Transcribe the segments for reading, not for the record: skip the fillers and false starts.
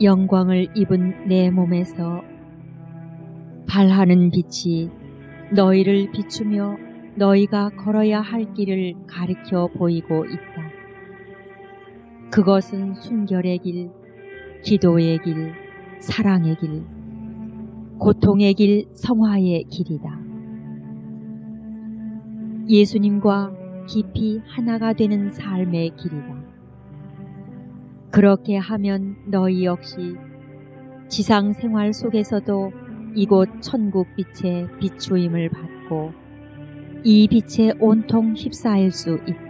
영광을 입은 내 몸에서 발하는 빛이 너희를 비추며 너희가 걸어야 할 길을 가리켜 보이고 있다. 그것은 순결의 길, 기도의 길, 사랑의 길, 고통의 길, 성화의 길이다. 예수님과 깊이 하나가 되는 삶의 길이다. 그렇게 하면 너희 역시 지상 생활 속에서도 이곳 천국 빛의 비추임을 받고 이 빛에 온통 휩싸일 수 있다.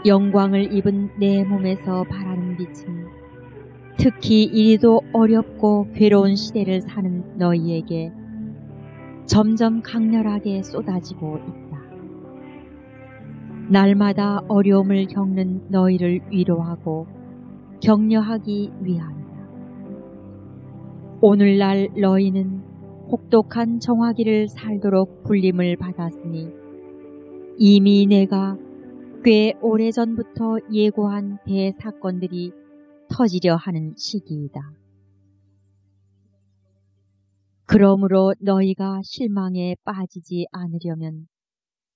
영광을 입은 내 몸에서 발하는 빛은 특히 이리도 어렵고 괴로운 시대를 사는 너희에게 점점 강렬하게 쏟아지고 있다. 날마다 어려움을 겪는 너희를 위로하고 격려하기 위함이다. 오늘날 너희는 혹독한 정화기를 살도록 불림을 받았으니 이미 내가 꽤 오래전부터 예고한 대사건들이 터지려 하는 시기이다. 그러므로 너희가 실망에 빠지지 않으려면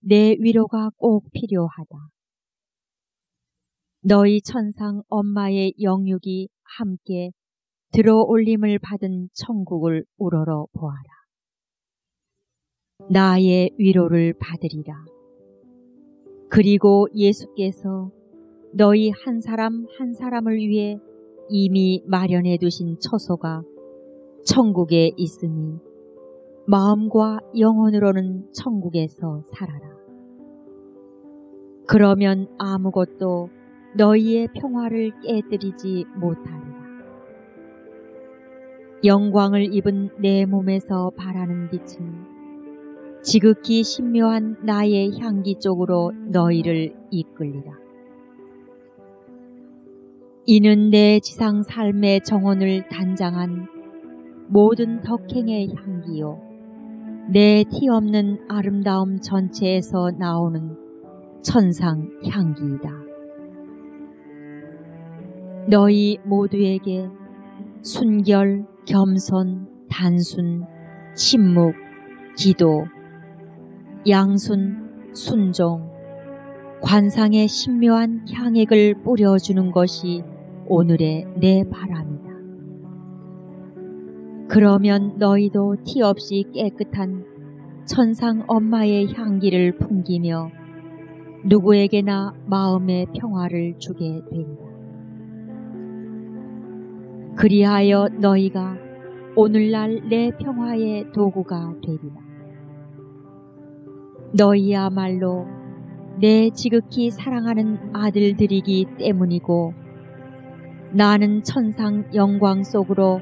내 위로가 꼭 필요하다. 너희 천상 엄마의 영육이 함께 들어올림을 받은 천국을 우러러 보아라. 나의 위로를 받으리라. 그리고 예수께서 너희 한 사람 한 사람을 위해 이미 마련해 두신 처소가 천국에 있으니 마음과 영혼으로는 천국에서 살아라. 그러면 아무것도 너희의 평화를 깨뜨리지 못하리라. 영광을 입은 내 몸에서 발하는 빛은 지극히 신묘한 나의 향기 쪽으로 너희를 이끌리라. 이는 내 지상 삶의 정원을 단장한 모든 덕행의 향기요, 내 티 없는 아름다움 전체에서 나오는 천상 향기이다. 너희 모두에게 순결, 겸손, 단순, 침묵, 기도, 양순, 순종, 관상의 신묘한 향액을 뿌려주는 것이 오늘의 내 바람이다. 그러면 너희도 티 없이 깨끗한 천상 엄마의 향기를 풍기며 누구에게나 마음의 평화를 주게 된다. 그리하여 너희가 오늘날 내 평화의 도구가 되리라. 너희야말로 내 지극히 사랑하는 아들들이기 때문이고 나는 천상 영광 속으로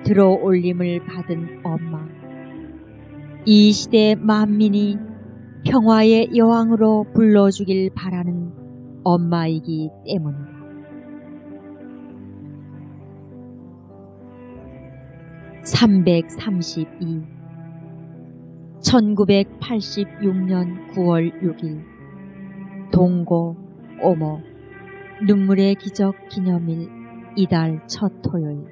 들어올림을 받은 엄마, 이 시대 만민이 평화의 여왕으로 불러주길 바라는 엄마이기 때문이다. (332) 1986년 9월 6일 동고 꼬모 눈물의 기적 기념일 이달 첫 토요일.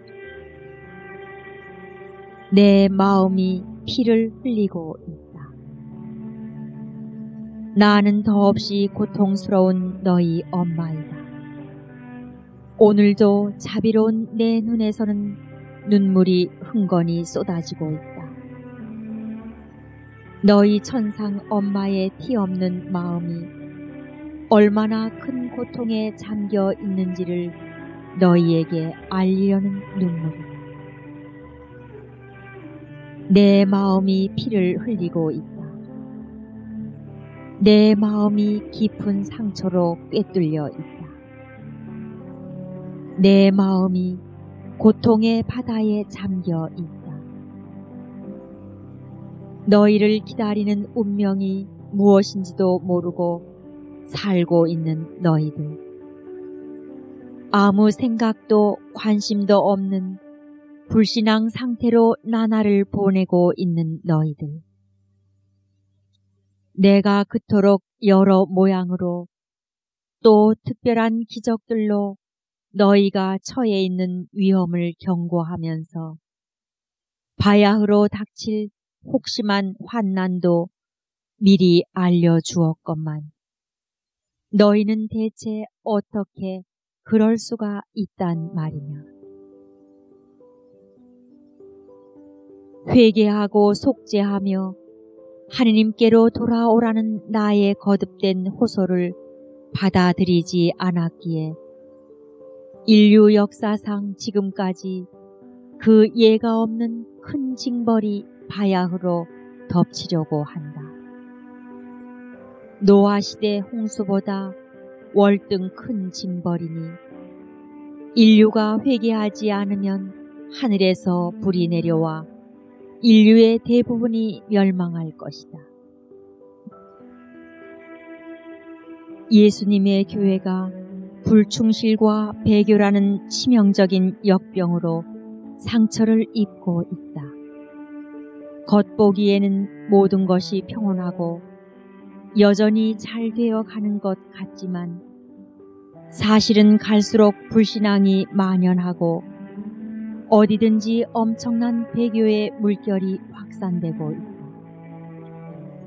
내 마음이 피를 흘리고 있다. 나는 더없이 고통스러운 너희 엄마이다. 오늘도 자비로운 내 눈에서는 눈물이 흥건히 쏟아지고 있다. 너희 천상 엄마의 티 없는 마음이 얼마나 큰 고통에 잠겨 있는지를 너희에게 알리려는 눈물이다. 내 마음이 피를 흘리고 있다. 내 마음이 깊은 상처로 꿰뚫려 있다. 내 마음이 고통의 바다에 잠겨 있다. 너희를 기다리는 운명이 무엇인지도 모르고 살고 있는 너희들. 아무 생각도 관심도 없는 불신앙 상태로 나날을 보내고 있는 너희들. 내가 그토록 여러 모양으로 또 특별한 기적들로 너희가 처해 있는 위험을 경고하면서 바야흐로 닥칠 혹심한 환난도 미리 알려주었건만 너희는 대체 어떻게 그럴 수가 있단 말이냐. 회개하고 속죄하며 하느님께로 돌아오라는 나의 거듭된 호소를 받아들이지 않았기에 인류 역사상 지금까지 그 예가 없는 큰 징벌이 바야흐로 덮치려고 한다. 노아 시대 홍수보다 월등 큰 징벌이니 인류가 회개하지 않으면 하늘에서 불이 내려와 인류의 대부분이 멸망할 것이다. 예수님의 교회가 불충실과 배교라는 치명적인 역병으로 상처를 입고 있다. 겉보기에는 모든 것이 평온하고 여전히 잘 되어 가는 것 같지만 사실은 갈수록 불신앙이 만연하고 어디든지 엄청난 배교의 물결이 확산되고 있다.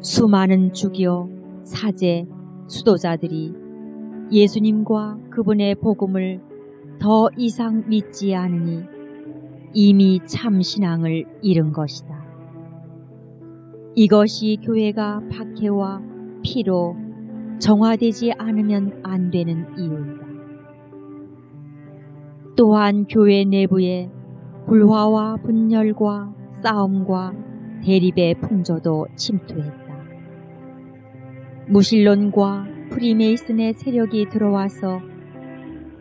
수많은 주교, 사제, 수도자들이 예수님과 그분의 복음을 더 이상 믿지 않으니 이미 참 신앙을 잃은 것이다. 이것이 교회가 박해와 피로 정화되지 않으면 안 되는 이유이다. 또한 교회 내부에 불화와 분열과 싸움과 대립의 풍조도 침투했다. 무신론과 프리메이슨의 세력이 들어와서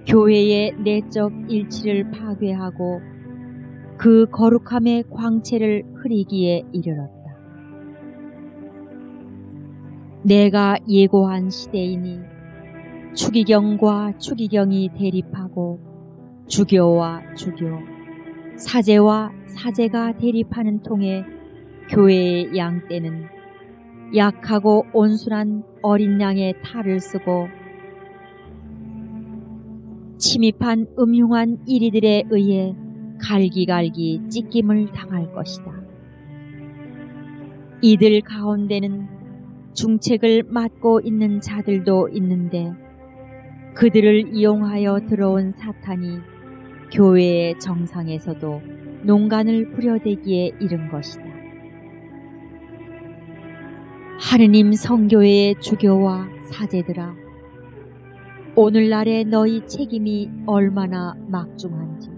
교회의 내적 일치를 파괴하고 그 거룩함의 광채를 흐리기에 이르렀다. 내가 예고한 시대이니 추기경과 추기경이 대립하고 주교와 주교, 사제와 사제가 대립하는 통에 교회의 양떼는 약하고 온순한 어린 양의 탈을 쓰고 침입한 음흉한 이리들에 의해 갈기갈기 찢김을 당할 것이다. 이들 가운데는 중책을 맡고 있는 자들도 있는데 그들을 이용하여 들어온 사탄이 교회의 정상에서도 농간을 부려대기에 이른 것이다. 하느님 성교회의 주교와 사제들아, 오늘날의 너희 책임이 얼마나 막중한지.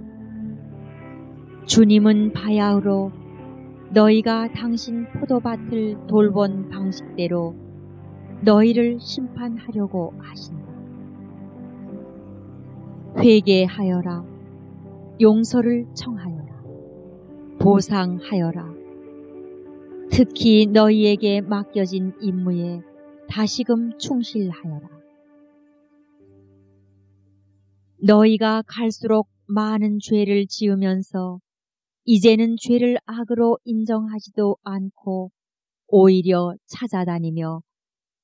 주님은 바야흐로 너희가 당신 포도밭을 돌본 방식대로 너희를 심판하려고 하신다. 회개하여라. 용서를 청하여라. 보상하여라. 특히 너희에게 맡겨진 임무에 다시금 충실하여라. 너희가 갈수록 많은 죄를 지으면서 이제는 죄를 악으로 인정하지도 않고 오히려 찾아다니며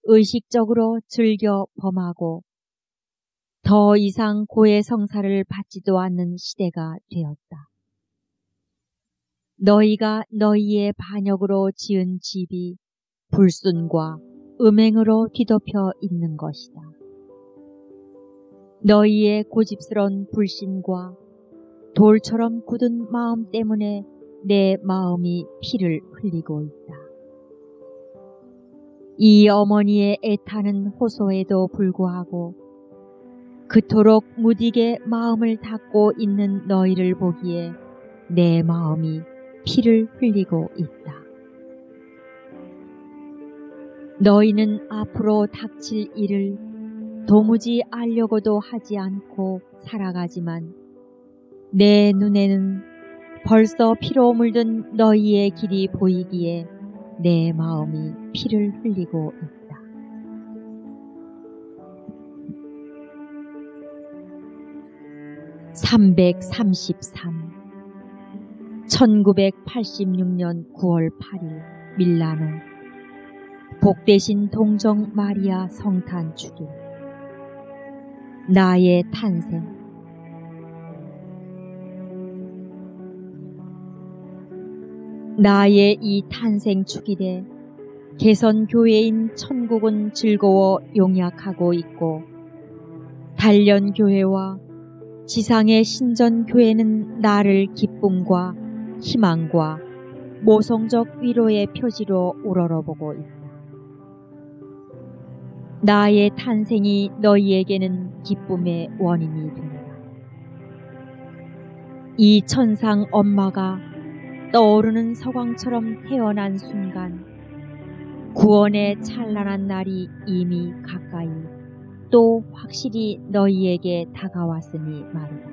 의식적으로 즐겨 범하고 더 이상 고해 성사를 받지도 않는 시대가 되었다. 너희가 너희의 반역으로 지은 집이 불순과 음행으로 뒤덮여 있는 것이다. 너희의 고집스러운 불신과 돌처럼 굳은 마음 때문에 내 마음이 피를 흘리고 있다. 이 어머니의 애타는 호소에도 불구하고 그토록 무디게 마음을 닫고 있는 너희를 보기에 내 마음이 피를 흘리고 있다. 너희는 앞으로 닥칠 일을 도무지 알려고도 하지 않고 살아가지만 내 눈에는 벌써 피로 물든 너희의 길이 보이기에 내 마음이 피를 흘리고 있다. (333) 1986년 9월 8일 밀라노. 복되신 동정 마리아 성탄 축일. 나의 탄생. 나의 이 탄생 축일에 개선교회인 천국은 즐거워 용약하고 있고, 단련교회와 지상의 신전교회는 나를 기쁨과 희망과 모성적 위로의 표지로 우러러보고 있다. 나의 탄생이 너희에게는 기쁨의 원인이 된다. 이 천상 엄마가 떠오르는 서광처럼 태어난 순간, 구원의 찬란한 날이 이미 가까이 또 확실히 너희에게 다가왔으니 말이다.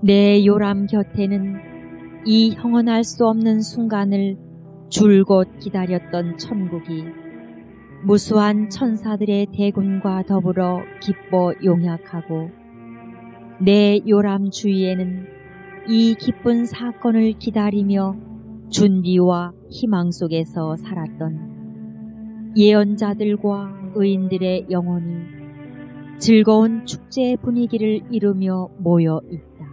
내 요람 곁에는 이 형언할 수 없는 순간을 줄곧 기다렸던 천국이 무수한 천사들의 대군과 더불어 기뻐 용약하고, 내 요람 주위에는 이 기쁜 사건을 기다리며 준비와 희망 속에서 살았던 예언자들과 의인들의 영혼이 즐거운 축제 분위기를 이루며 모여 있다.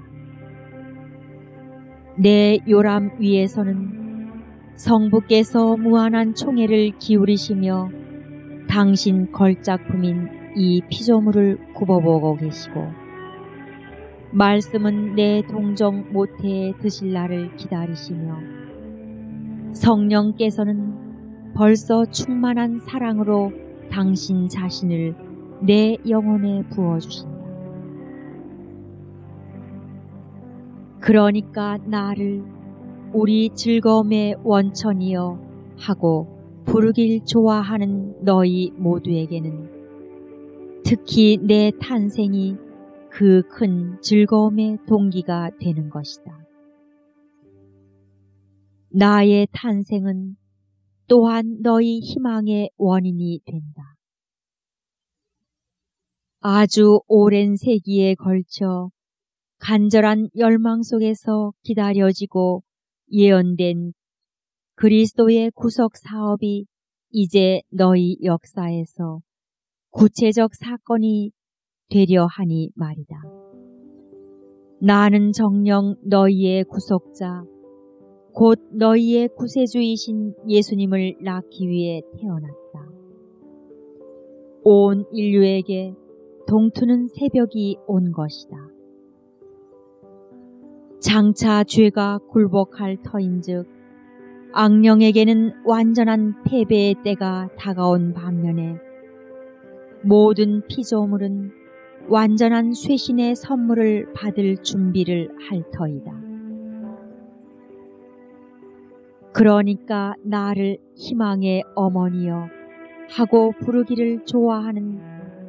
내 요람 위에서는 성부께서 무한한 총애를 기울이시며 당신 걸작품인 이 피조물을 굽어보고 계시고, 말씀은 내 동정 모태에 드실 날을 기다리시며, 성령께서는 벌써 충만한 사랑으로 당신 자신을 내 영혼에 부어주신다. 그러니까 나를 우리 즐거움의 원천이여 하고 부르길 좋아하는 너희 모두에게는 특히 내 탄생이 그 큰 즐거움의 동기가 되는 것이다. 나의 탄생은 또한 너희 희망의 원인이 된다. 아주 오랜 세기에 걸쳐 간절한 열망 속에서 기다려지고 예언된 그리스도의 구속 사업이 이제 너희 역사에서 구체적 사건이 되려 하니 말이다. 나는 정녕 너희의 구속자, 곧 너희의 구세주이신 예수님을 낳기 위해 태어났다. 온 인류에게 동트는 새벽이 온 것이다. 장차 죄가 굴복할 터인즉 악령에게는 완전한 패배의 때가 다가온 반면에 모든 피조물은 완전한 쇄신의 선물을 받을 준비를 할 터이다. 그러니까 나를 희망의 어머니여 하고 부르기를 좋아하는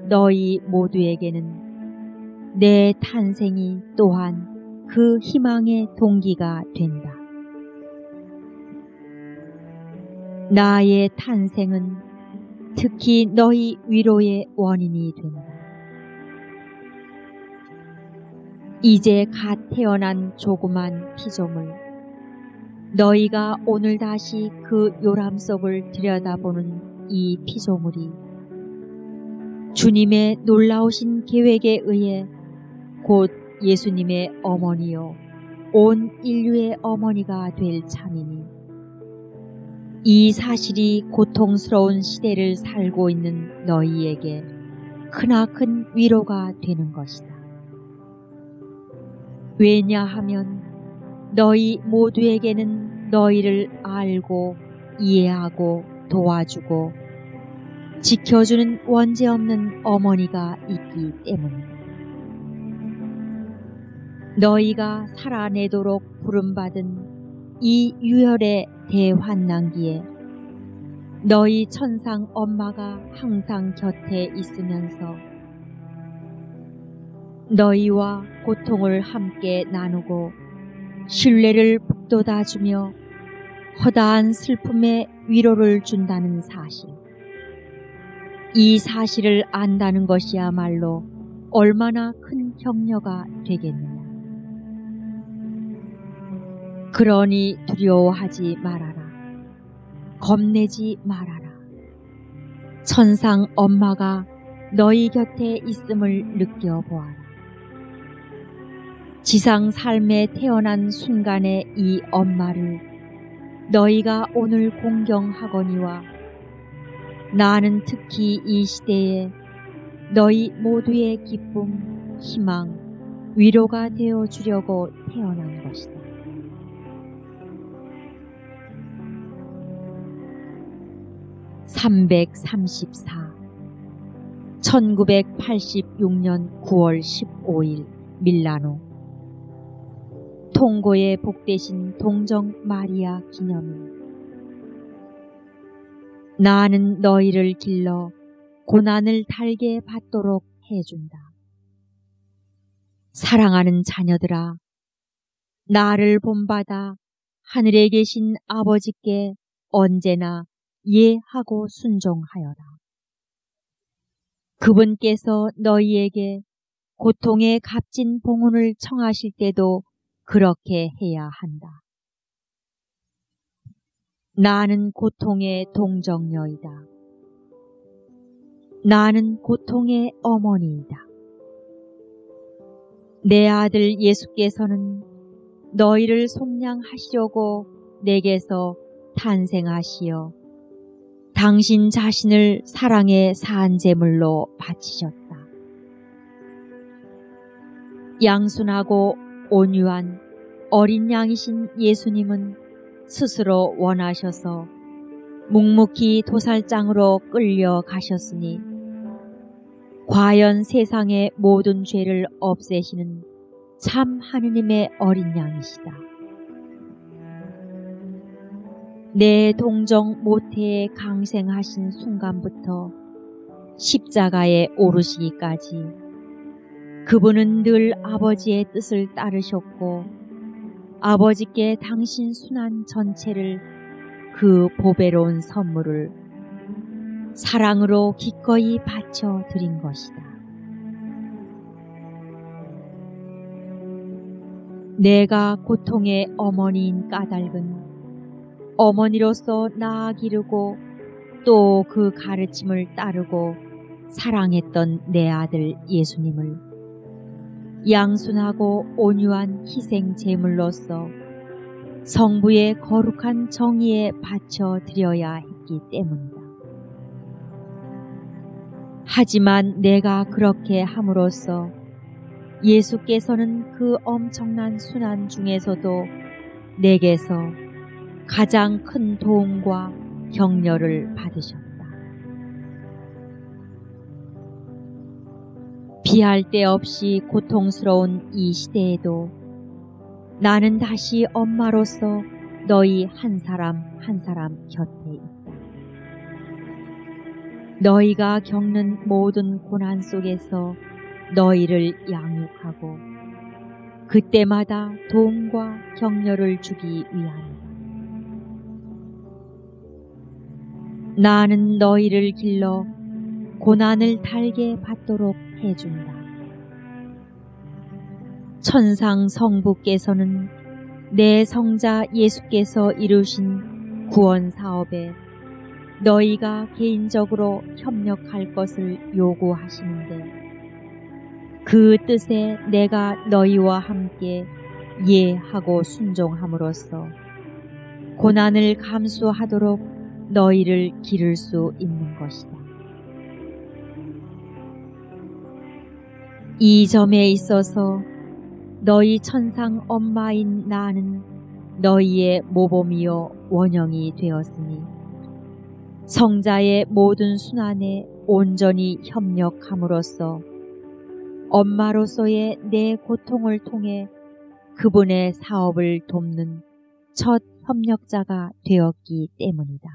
너희 모두에게는 내 탄생이 또한 그 희망의 동기가 된다. 나의 탄생은 특히 너희 위로의 원인이 된다. 이제 갓 태어난 조그만 피조물, 너희가 오늘 다시 그 요람 속을 들여다보는 이 피조물이 주님의 놀라우신 계획에 의해 곧 예수님의 어머니요 온 인류의 어머니가 될 참이니, 이 사실이 고통스러운 시대를 살고 있는 너희에게 크나큰 위로가 되는 것이다. 왜냐하면 너희 모두에게는 너희를 알고 이해하고 도와주고 지켜주는 원죄 없는 어머니가 있기 때문이다. 너희가 살아내도록 부름받은 이 유혈의 대환난기에 너희 천상 엄마가 항상 곁에 있으면서 너희와 고통을 함께 나누고 신뢰를 북돋아주며 허다한 슬픔에 위로를 준다는 사실, 이 사실을 안다는 것이야말로 얼마나 큰 격려가 되겠느냐. 그러니 두려워하지 말아라. 겁내지 말아라. 천상 엄마가 너희 곁에 있음을 느껴보아라. 지상 삶에 태어난 순간의 이 엄마를 너희가 오늘 공경하거니와 나는 특히 이 시대에 너희 모두의 기쁨, 희망, 위로가 되어 주려고 태어난 것이다. (334) 1986년 9월 15일 밀라노. 통고의 복되신 동정 마리아 기념일. 나는 너희를 길러 고난을 달게 받도록 해준다. 사랑하는 자녀들아, 나를 본받아 하늘에 계신 아버지께 언제나 예하고 순종하여라. 그분께서 너희에게 고통의 값진 봉헌을 청하실 때도 그렇게 해야 한다. 나는 고통의 동정녀이다. 나는 고통의 어머니이다. 내 아들 예수께서는 너희를 속량하시려고 내게서 탄생하시어 당신 자신을 사랑의 산제물로 바치셨다. 양순하고 온유한 어린 양이신 예수님은 스스로 원하셔서 묵묵히 도살장으로 끌려가셨으니 과연 세상의 모든 죄를 없애시는 참 하느님의 어린 양이시다. 내 동정 모태에 강생하신 순간부터 십자가에 오르시기까지 그분은 늘 아버지의 뜻을 따르셨고 아버지께 당신 순환 전체를 그 보배로운 선물을 사랑으로 기꺼이 바쳐 드린 것이다. 내가 고통의 어머니인 까닭은 어머니로서 낳아 기르고 또 그 가르침을 따르고 사랑했던 내 아들 예수님을 양순하고 온유한 희생 제물로서 성부의 거룩한 정의에 바쳐 드려야 했기 때문이다. 하지만 내가 그렇게 함으로써 예수께서는 그 엄청난 순환 중에서도 내게서 가장 큰 도움과 격려를 받으셨다. 비할 데 없이 고통스러운 이 시대에도 나는 다시 엄마로서 너희 한 사람 한 사람 곁에 있다. 너희가 겪는 모든 고난 속에서 너희를 양육하고 그때마다 도움과 격려를 주기 위함이다. 나는 너희를 길러 고난을 달게 받도록 해준다. 천상 성부께서는 내 성자 예수께서 이루신 구원 사업에 너희가 개인적으로 협력할 것을 요구하시는데 그 뜻에 내가 너희와 함께 예하고 순종함으로써 고난을 감수하도록 너희를 기를 수 있는 것이다. 이 점에 있어서 너희 천상 엄마인 나는 너희의 모범이요 원형이 되었으니 성자의 모든 순환에 온전히 협력함으로써 엄마로서의 내 고통을 통해 그분의 사업을 돕는 첫 협력자가 되었기 때문이다.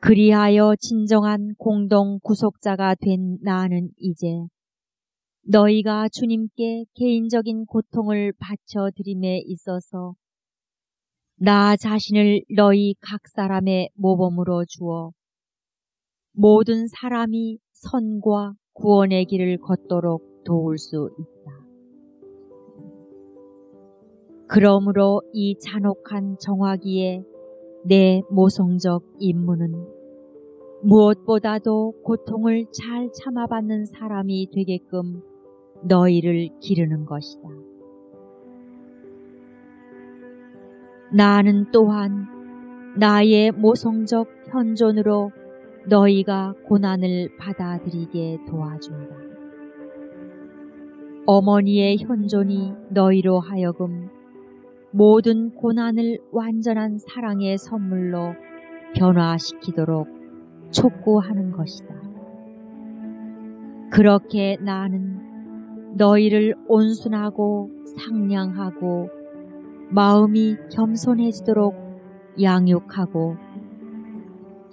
그리하여 진정한 공동 구속자가 된 나는 이제 너희가 주님께 개인적인 고통을 바쳐드림에 있어서 나 자신을 너희 각 사람의 모범으로 주어 모든 사람이 선과 구원의 길을 걷도록 도울 수 있다. 그러므로 이 잔혹한 정화기에 내 모성적 임무는 무엇보다도 고통을 잘 참아받는 사람이 되게끔 너희를 기르는 것이다. 나는 또한 나의 모성적 현존으로 너희가 고난을 받아들이게 도와준다. 어머니의 현존이 너희로 하여금 모든 고난을 완전한 사랑의 선물로 변화시키도록 촉구하는 것이다. 그렇게 나는 너희를 온순하고 상냥하고 마음이 겸손해지도록 양육하고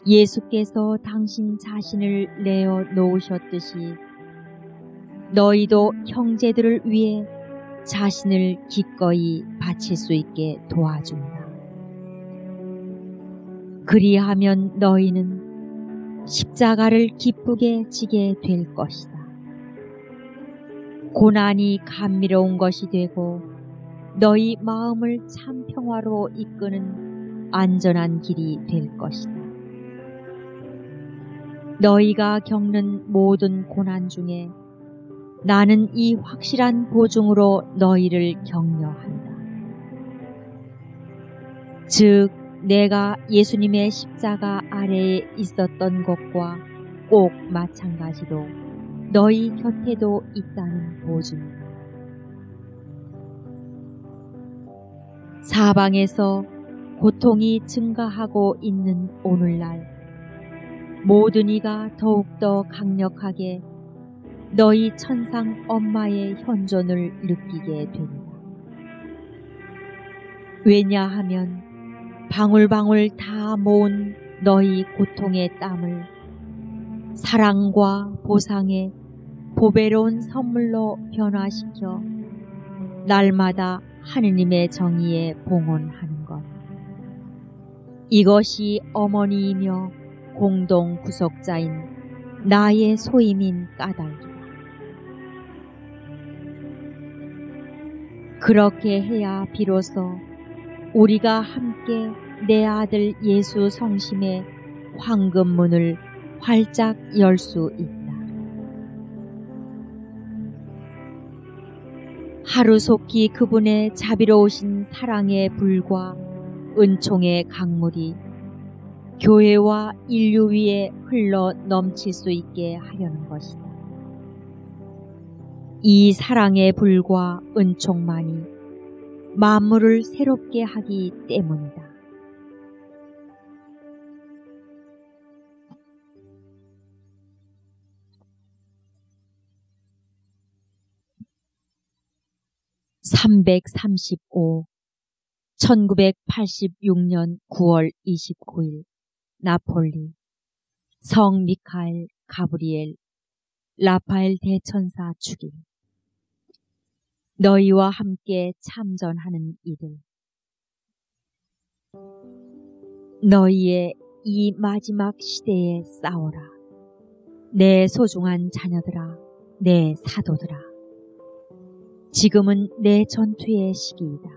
예수께서 당신 자신을 내어 놓으셨듯이 너희도 형제들을 위해 자신을 기꺼이 바칠 수 있게 도와준다. 그리하면 너희는 십자가를 기쁘게 지게 될 것이다. 고난이 감미로운 것이 되고 너희 마음을 참 평화로 이끄는 안전한 길이 될 것이다. 너희가 겪는 모든 고난 중에 나는 이 확실한 보증으로 너희를 격려한다. 즉, 내가 예수님의 십자가 아래에 있었던 것과 꼭 마찬가지로 너희 곁에도 있다는 보증이다. 사방에서 고통이 증가하고 있는 오늘날 모든 이가 더욱더 강력하게 너희 천상 엄마의 현존을 느끼게 된다. 왜냐하면 방울방울 다 모은 너희 고통의 땀을 사랑과 보상의 보배로운 선물로 변화시켜 날마다 하느님의 정의에 봉헌하는 것. 이것이 어머니이며 공동 구속자인 나의 소임인 까닭이다. 그렇게 해야 비로소 우리가 함께 내 아들 예수 성심의 황금문을 활짝 열 수 있다. 하루속히 그분의 자비로우신 사랑의 불과 은총의 강물이 교회와 인류 위에 흘러 넘칠 수 있게 하려는 것이다. 이 사랑의 불과 은총만이 만물을 새롭게 하기 때문이다. (335) 1986년 9월 29일 나폴리 성 미카엘 가브리엘 라파엘 대천사 축일. 너희와 함께 참전하는 이들, 너희의 이 마지막 시대에 싸워라. 내 소중한 자녀들아, 내 사도들아, 지금은 내 전투의 시기이다.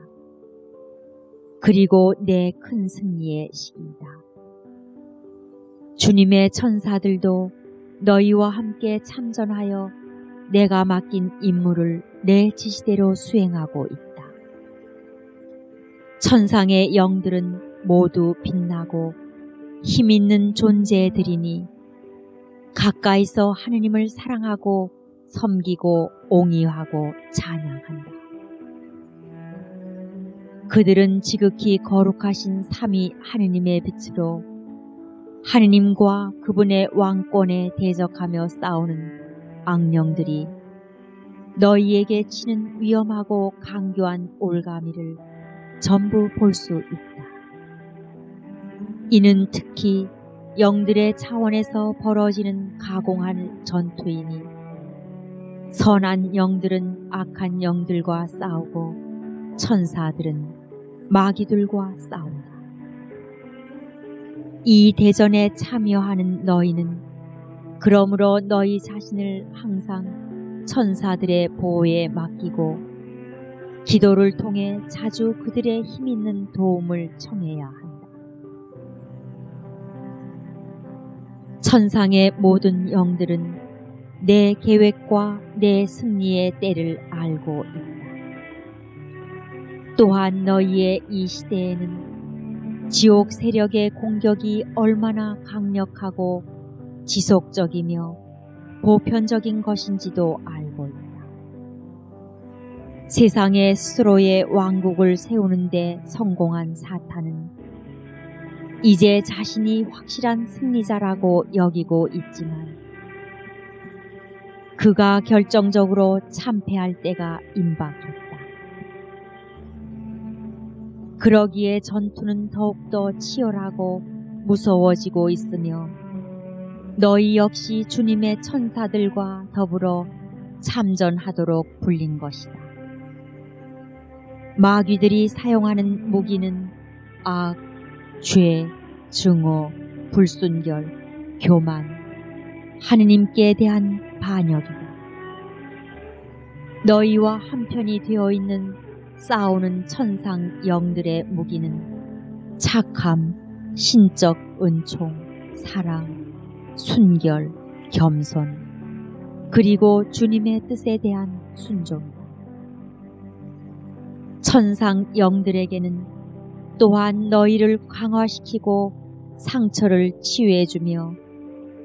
그리고 내 큰 승리의 시기이다. 주님의 천사들도 너희와 함께 참전하여 내가 맡긴 임무를 내 지시대로 수행하고 있다. 천상의 영들은 모두 빛나고 힘있는 존재들이니 가까이서 하느님을 사랑하고 섬기고 옹이하고 찬양한다. 그들은 지극히 거룩하신 삼위 하느님의 빛으로 하느님과 그분의 왕권에 대적하며 싸우는 악령들이 너희에게 치는 위험하고 강교한 올가미를 전부 볼 수 있다. 이는 특히 영들의 차원에서 벌어지는 가공한 전투이니 선한 영들은 악한 영들과 싸우고 천사들은 마귀들과 싸운다. 이 대전에 참여하는 너희는 그러므로 너희 자신을 항상 천사들의 보호에 맡기고 기도를 통해 자주 그들의 힘있는 도움을 청해야 한다. 천상의 모든 영들은 내 계획과 내 승리의 때를 알고 있다. 또한 너희의 이 시대에는 지옥 세력의 공격이 얼마나 강력하고 지속적이며 보편적인 것인지도 알고 있다. 세상에 스스로의 왕국을 세우는데 성공한 사탄은 이제 자신이 확실한 승리자라고 여기고 있지만 그가 결정적으로 참패할 때가 임박했다. 그러기에 전투는 더욱더 치열하고 무서워지고 있으며 너희 역시 주님의 천사들과 더불어 참전하도록 불린 것이다. 마귀들이 사용하는 무기는 악, 죄, 증오, 불순결, 교만, 하느님께 대한 반역이다. 너희와 한편이 되어 있는 싸우는 천상 영들의 무기는 착함, 신적 은총, 사랑, 순결, 겸손, 그리고 주님의 뜻에 대한 순종이다. 천상 영들에게는 또한 너희를 강화시키고 상처를 치유해주며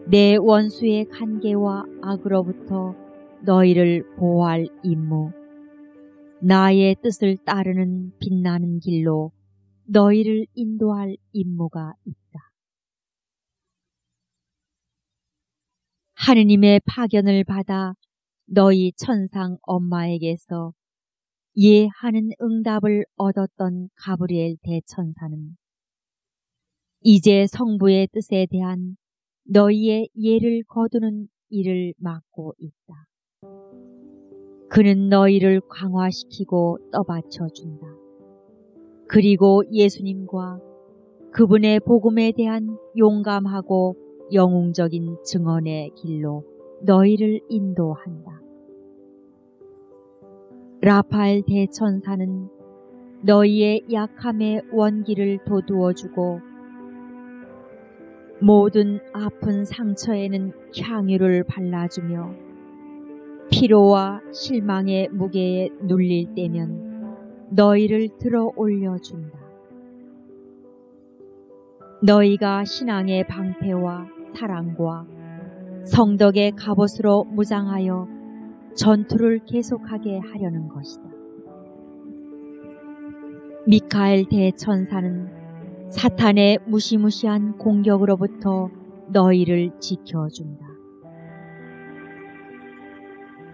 내 원수의 간계와 악으로부터 너희를 보호할 임무, 나의 뜻을 따르는 빛나는 길로 너희를 인도할 임무가 있다. 하느님의 파견을 받아 너희 천상 엄마에게서 예하는 응답을 얻었던 가브리엘 대천사는 이제 성부의 뜻에 대한 너희의 예를 거두는 일을 맡고 있다. 그는 너희를 강화시키고 떠받쳐준다. 그리고 예수님과 그분의 복음에 대한 용감하고 영웅적인 증언의 길로 너희를 인도한다. 라파엘 대천사는 너희의 약함의 원기를 돋우어주고 모든 아픈 상처에는 향유를 발라주며 피로와 실망의 무게에 눌릴 때면 너희를 들어 올려준다. 너희가 신앙의 방패와 사랑과 성덕의 갑옷으로 무장하여 전투를 계속하게 하려는 것이다. 미카엘 대천사는 사탄의 무시무시한 공격으로부터 너희를 지켜준다.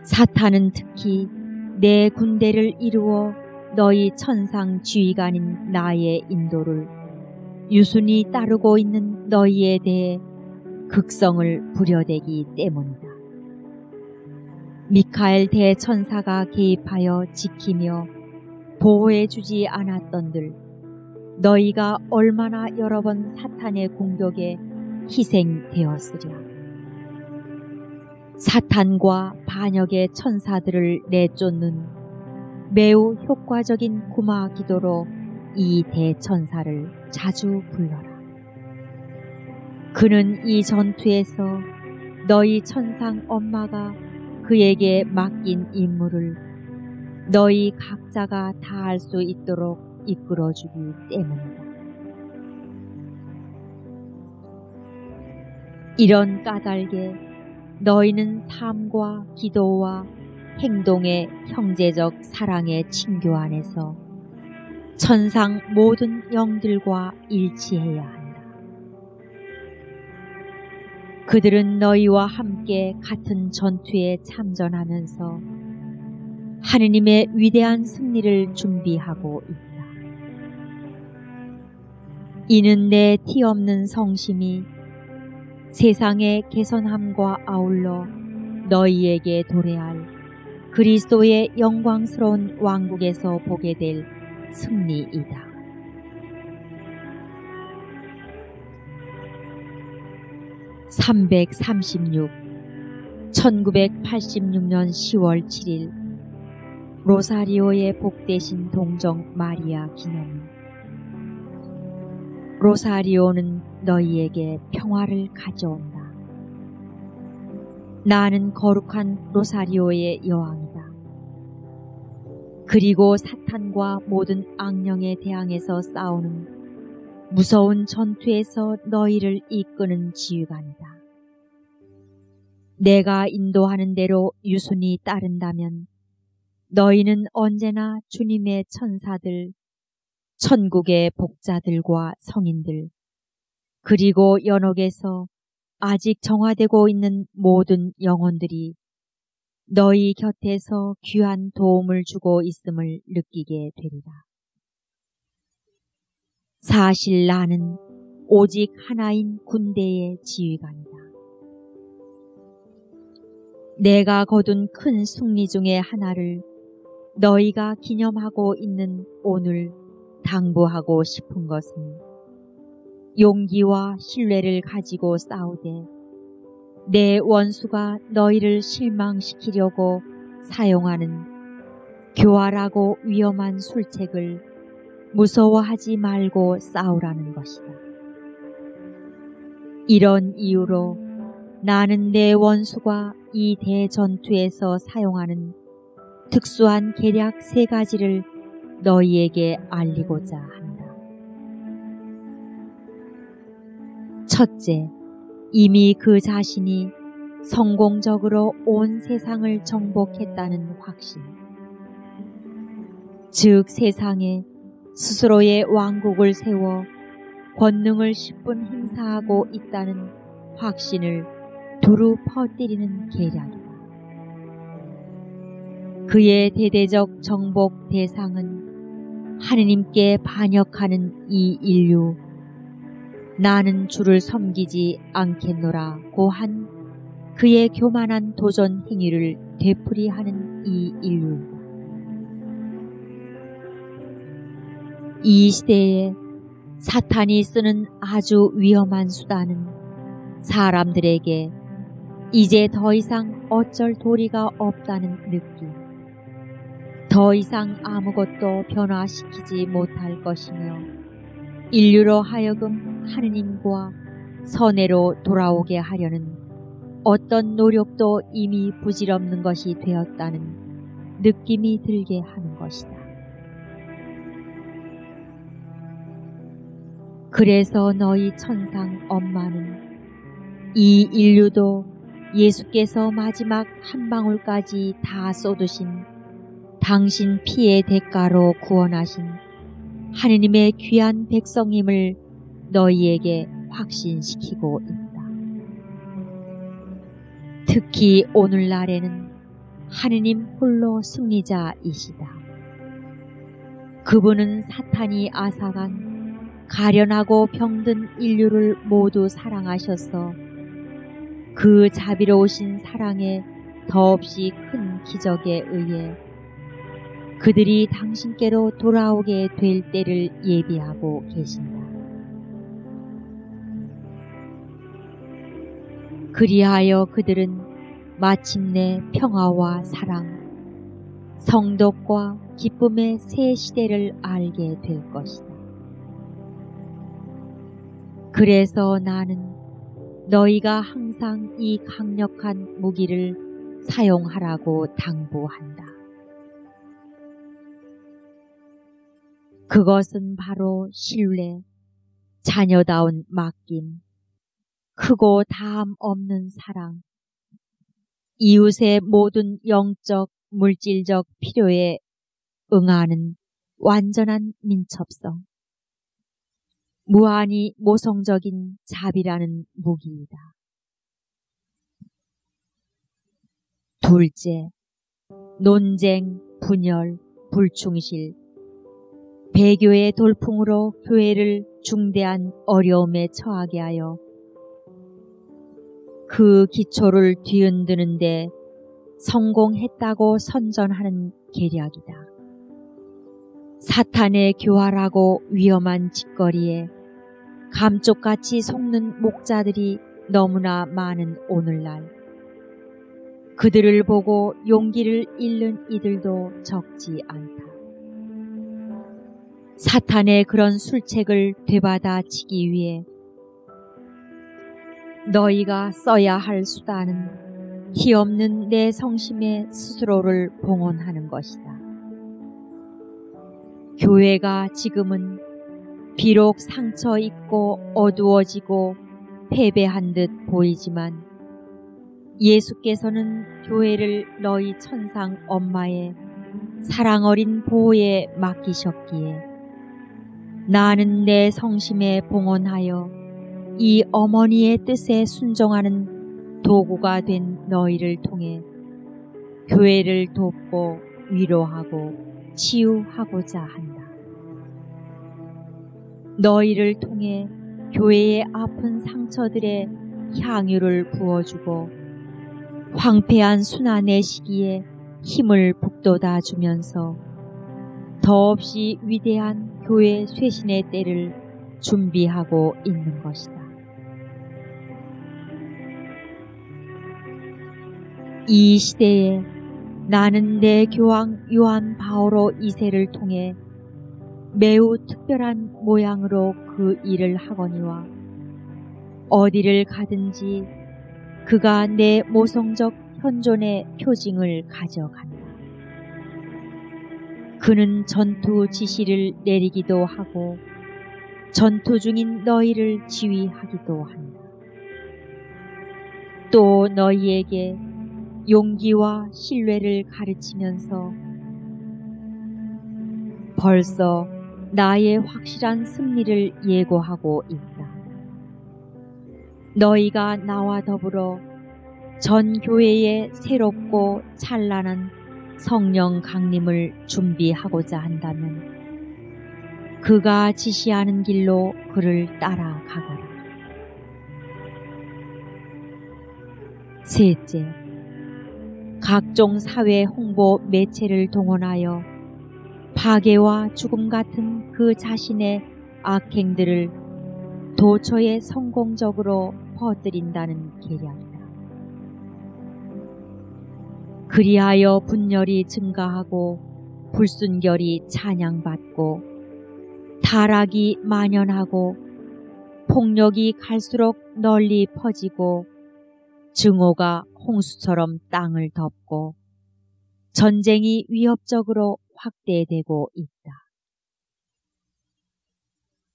사탄은 특히 내 군대를 이루어 너희 천상 지휘관인 나의 인도를 유순히 따르고 있는 너희에 대해 극성을 부려대기 때문이다. 미카엘 대천사가 개입하여 지키며 보호해주지 않았던들 너희가 얼마나 여러 번 사탄의 공격에 희생되었으랴. 사탄과 반역의 천사들을 내쫓는 매우 효과적인 구마 기도로 이 대천사를 자주 불러라. 그는 이 전투에서 너희 천상 엄마가 그에게 맡긴 임무를 너희 각자가 다 할 수 있도록 이끌어주기 때문이다. 이런 까닭에 너희는 삶과 기도와 행동의 형제적 사랑의 친교 안에서 천상 모든 영들과 일치해야 한다. 그들은 너희와 함께 같은 전투에 참전하면서 하느님의 위대한 승리를 준비하고 있다. 이는 내 티 없는 성심이 세상의 개선함과 아울러 너희에게 도래할 그리스도의 영광스러운 왕국에서 보게 될 승리이다. (336) 1986년 10월 7일 로사리오의 복되신 동정 마리아 기념일. 로사리오는 너희에게 평화를 가져온다. 나는 거룩한 로사리오의 여왕이다. 그리고 사탄과 모든 악령에 대항해서 싸우는 무서운 전투에서 너희를 이끄는 지휘관이다. 내가 인도하는 대로 유순히 따른다면 너희는 언제나 주님의 천사들, 천국의 복자들과 성인들, 그리고 연옥에서 아직 정화되고 있는 모든 영혼들이 너희 곁에서 귀한 도움을 주고 있음을 느끼게 되리라. 사실 나는 오직 하나인 군대의 지휘관이다. 내가 거둔 큰 승리 중의 하나를 너희가 기념하고 있는 오늘 당부하고 싶은 것은 용기와 신뢰를 가지고 싸우되 내 원수가 너희를 실망시키려고 사용하는 교활하고 위험한 술책을 무서워하지 말고 싸우라는 것이다. 이런 이유로 나는 내 원수가 이 대전투에서 사용하는 특수한 계략 3가지를 너희에게 알리고자 한다. 첫째, 이미 그 자신이 성공적으로 온 세상을 정복했다는 확신. 즉 세상에 스스로의 왕국을 세워 권능을 10분 행사하고 있다는 확신을 두루 퍼뜨리는 계략이다. 그의 대대적 정복 대상은 하느님께 반역하는 이 인류, 나는 주를 섬기지 않겠노라고 한 그의 교만한 도전 행위를 되풀이하는 이 인류이다. 이 시대에 사탄이 쓰는 아주 위험한 수단은 사람들에게 이제 더 이상 어쩔 도리가 없다는 느낌, 더 이상 아무것도 변화시키지 못할 것이며 인류로 하여금 하느님과 선애로 돌아오게 하려는 어떤 노력도 이미 부질없는 것이 되었다는 느낌이 들게 하는 것이다. 그래서 너희 천상 엄마는 이 인류도 예수께서 마지막 한 방울까지 다 쏟으신 당신 피의 대가로 구원하신 하느님의 귀한 백성임을 너희에게 확신시키고 있다. 특히 오늘날에는 하느님 홀로 승리자이시다. 그분은 사탄이 앗아간 가련하고 병든 인류를 모두 사랑하셔서 그 자비로우신 사랑에 더없이 큰 기적에 의해 그들이 당신께로 돌아오게 될 때를 예비하고 계신다. 그리하여 그들은 마침내 평화와 사랑, 성덕과 기쁨의 새 시대를 알게 될 것이다. 그래서 나는 너희가 항상 이 강력한 무기를 사용하라고 당부한다. 그것은 바로 신뢰, 자녀다운 맡김, 크고 다함 없는 사랑, 이웃의 모든 영적, 물질적 필요에 응하는 완전한 민첩성, 무한히 모성적인 자비라는 무기이다. 둘째, 논쟁, 분열, 불충실, 배교의 돌풍으로 교회를 중대한 어려움에 처하게 하여 그 기초를 뒤흔드는데 성공했다고 선전하는 계략이다. 사탄의 교활하고 위험한 짓거리에 감쪽같이 속는 목자들이 너무나 많은 오늘날, 그들을 보고 용기를 잃는 이들도 적지 않다. 사탄의 그런 술책을 되받아치기 위해 너희가 써야 할 수단은 티 없는 내 성심에 스스로를 봉헌하는 것이다. 교회가 지금은 비록 상처 있고 어두워지고 패배한 듯 보이지만 예수께서는 교회를 너희 천상 엄마의 사랑 어린 보호에 맡기셨기에 나는 내 성심에 봉헌하여 이 어머니의 뜻에 순종하는 도구가 된 너희를 통해 교회를 돕고 위로하고 치유하고자 한다. 너희를 통해 교회의 아픈 상처들에 향유를 부어주고 황폐한 순환의 시기에 힘을 북돋아 주면서 더없이 위대한 교회 쇄신의 때를 준비하고 있는 것이다. 이 시대에 나는 내 교황 요한 바오로 2세를 통해 매우 특별한 모양으로 그 일을 하거니와 어디를 가든지 그가 내 모성적 현존의 표징을 가져간다. 그는 전투 지시를 내리기도 하고 전투 중인 너희를 지휘하기도 한다. 또 너희에게 용기와 신뢰를 가르치면서 벌써 나의 확실한 승리를 예고하고 있다. 너희가 나와 더불어 전 교회의 새롭고 찬란한 성령 강림을 준비하고자 한다면 그가 지시하는 길로 그를 따라가거라. 셋째, 각종 사회 홍보 매체를 동원하여 파괴와 죽음 같은 그 자신의 악행들을 도처에 성공적으로 퍼뜨린다는 계략이다. 그리하여 분열이 증가하고 불순결이 찬양받고 타락이 만연하고 폭력이 갈수록 널리 퍼지고 증오가 홍수처럼 땅을 덮고 전쟁이 위협적으로 확대되고 있다.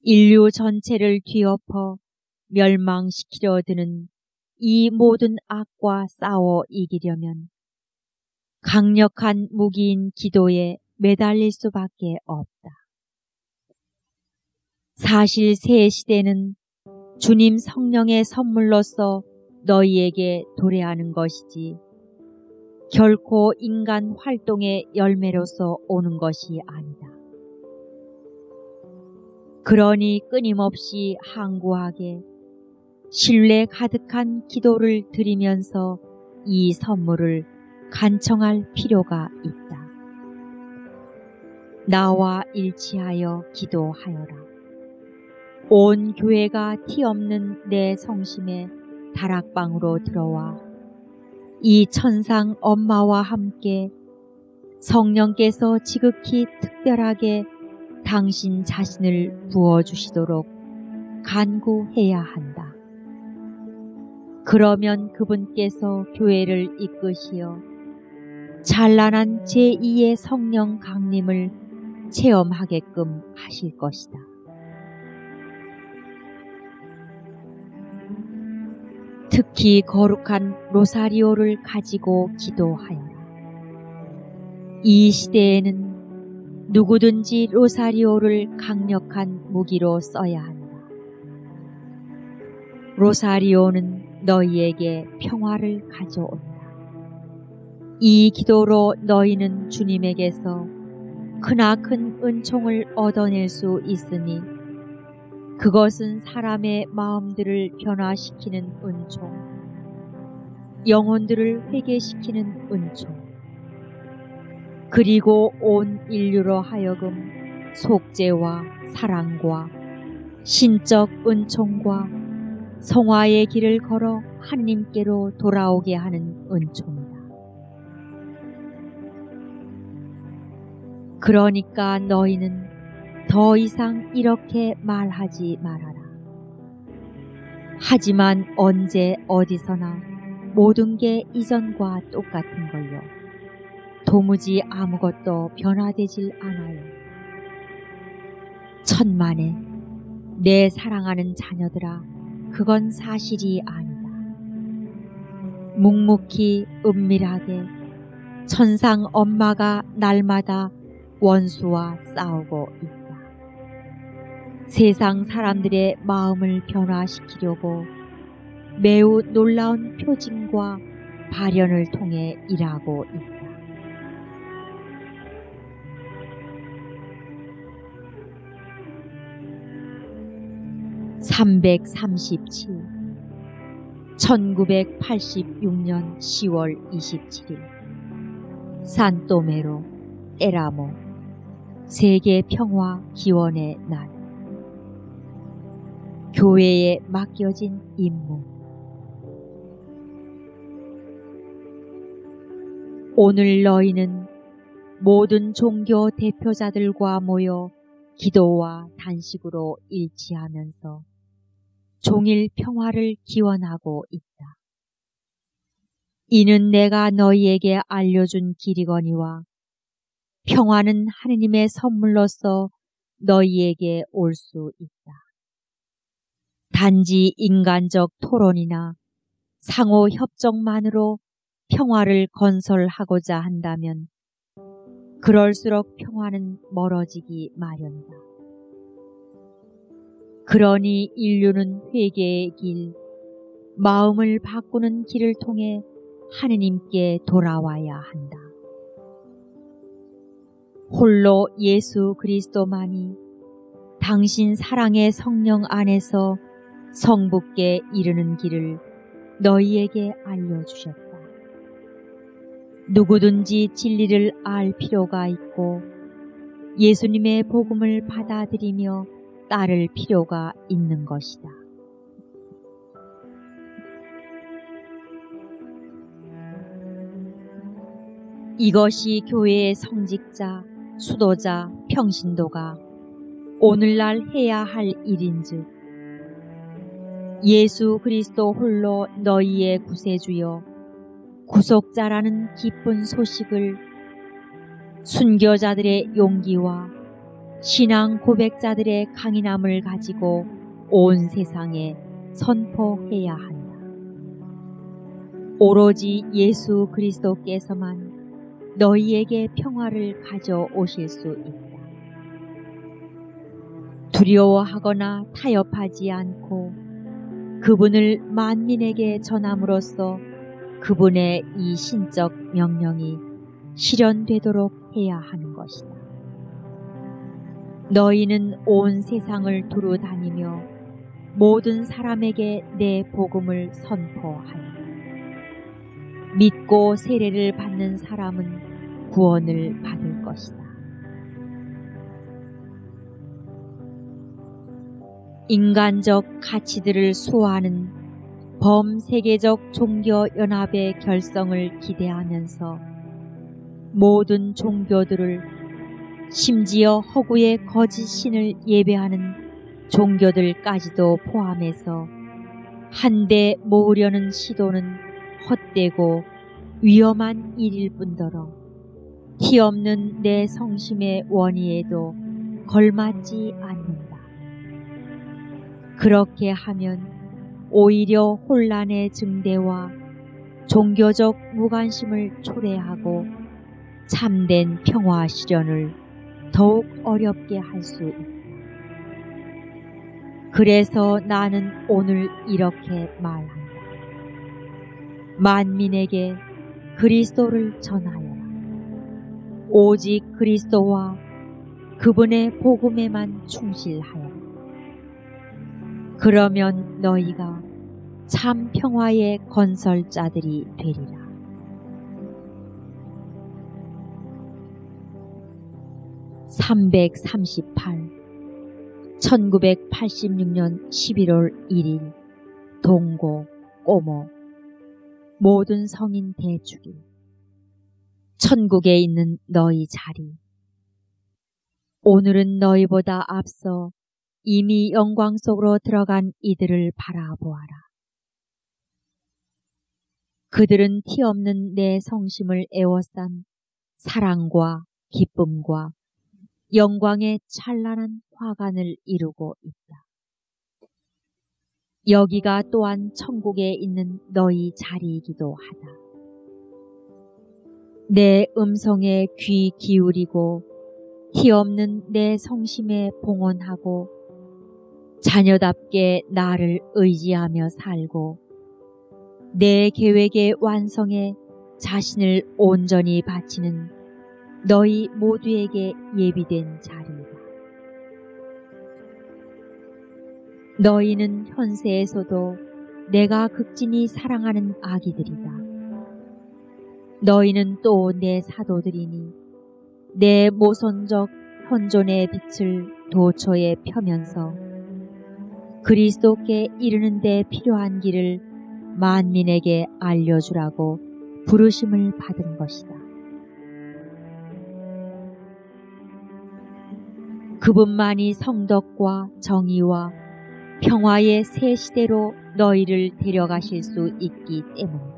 인류 전체를 뒤엎어 멸망시키려 드는 이 모든 악과 싸워 이기려면 강력한 무기인 기도에 매달릴 수밖에 없다. 사실 새 시대는 주님 성령의 선물로서 너희에게 도래하는 것이지 결코 인간 활동의 열매로서 오는 것이 아니다. 그러니 끊임없이 항구하게 신뢰 가득한 기도를 드리면서 이 선물을 간청할 필요가 있다. 나와 일치하여 기도하여라. 온 교회가 티 없는 내 성심에 다락방으로 들어와 이 천상 엄마와 함께 성령께서 지극히 특별하게 당신 자신을 부어주시도록 간구해야 한다. 그러면 그분께서 교회를 이끄시어 찬란한 제2의 성령 강림을 체험하게끔 하실 것이다. 특히 거룩한 로사리오를 가지고 기도하여라. 이 시대에는 누구든지 로사리오를 강력한 무기로 써야 한다. 로사리오는 너희에게 평화를 가져온다. 이 기도로 너희는 주님에게서 크나큰 은총을 얻어낼 수 있으니 그것은 사람의 마음들을 변화시키는 은총, 영혼들을 회개시키는 은총, 그리고 온 인류로 하여금 속죄와 사랑과 신적 은총과 성화의 길을 걸어 하느님께로 돌아오게 하는 은총이다. 그러니까 너희는 더 이상 이렇게 말하지 말아라. 하지만 언제 어디서나 모든 게 이전과 똑같은 걸요. 도무지 아무것도 변화되질 않아요. 천만에 내 사랑하는 자녀들아, 그건 사실이 아니다. 묵묵히 은밀하게 천상 엄마가 날마다 원수와 싸우고 있다. 세상 사람들의 마음을 변화시키려고 매우 놀라운 표징과 발현을 통해 일하고 있다. (337) 1986년 10월 27일 산토메로 에라모 세계 평화 기원의 날. 교회에 맡겨진 임무. 오늘 너희는 모든 종교 대표자들과 모여 기도와 단식으로 일치하면서 종일 평화를 기원하고 있다. 이는 내가 너희에게 알려준 길이거니와 평화는 하느님의 선물로서 너희에게 올 수 있다. 단지 인간적 토론이나 상호 협정만으로 평화를 건설하고자 한다면 그럴수록 평화는 멀어지기 마련이다. 그러니 인류는 회개의 길, 마음을 바꾸는 길을 통해 하느님께 돌아와야 한다. 홀로 예수 그리스도만이 당신 사랑의 성령 안에서 성부께 이르는 길을 너희에게 알려주셨다. 누구든지 진리를 알 필요가 있고 예수님의 복음을 받아들이며 따를 필요가 있는 것이다. 이것이 교회의 성직자, 수도자, 평신도가 오늘날 해야 할 일인즉 예수 그리스도 홀로 너희의 구세주여 구속자라는 기쁜 소식을 순교자들의 용기와 신앙 고백자들의 강인함을 가지고 온 세상에 선포해야 한다. 오로지 예수 그리스도께서만 너희에게 평화를 가져오실 수 있다. 두려워하거나 타협하지 않고 그분을 만민에게 전함으로써 그분의 이 신적 명령이 실현되도록 해야 하는 것이다. 너희는 온 세상을 두루 다니며 모든 사람에게 내 복음을 선포하라. 믿고 세례를 받는 사람은 구원을 받을 것이다. 인간적 가치들을 수호하는 범세계적 종교연합의 결성을 기대하면서 모든 종교들을, 심지어 허구의 거짓 신을 예배하는 종교들까지도 포함해서 한데 모으려는 시도는 헛되고 위험한 일일 뿐더러 티 없는 내 성심의 원의에도 걸맞지 않는다. 그렇게 하면 오히려 혼란의 증대와 종교적 무관심을 초래하고 참된 평화 실현을 더욱 어렵게 할 수 있다. 그래서 나는 오늘 이렇게 말한다. 만민에게 그리스도를 전하여라. 오직 그리스도와 그분의 복음에만 충실하여라. 그러면 너희가 참 평화의 건설자들이 되리라. (338) 1986년 11월 1일 동고 꼬모 모든 성인 대축일. 천국에 있는 너희 자리. 오늘은 너희보다 앞서 이미 영광 속으로 들어간 이들을 바라보아라. 그들은 티 없는 내 성심을 에워싼 사랑과 기쁨과 영광의 찬란한 화관을 이루고 있다. 여기가 또한 천국에 있는 너희 자리이기도 하다. 내 음성에 귀 기울이고 티 없는 내 성심에 봉헌하고 자녀답게 나를 의지하며 살고 내 계획의 완성에 자신을 온전히 바치는 너희 모두에게 예비된 자리이다. 너희는 현세에서도 내가 극진히 사랑하는 아기들이다. 너희는 또 내 사도들이니 내 모선적 현존의 빛을 도처에 펴면서 그리스도께 이르는 데 필요한 길을 만민에게 알려주라고 부르심을 받은 것이다. 그분만이 성덕과 정의와 평화의 새 시대로 너희를 데려가실 수 있기 때문이다.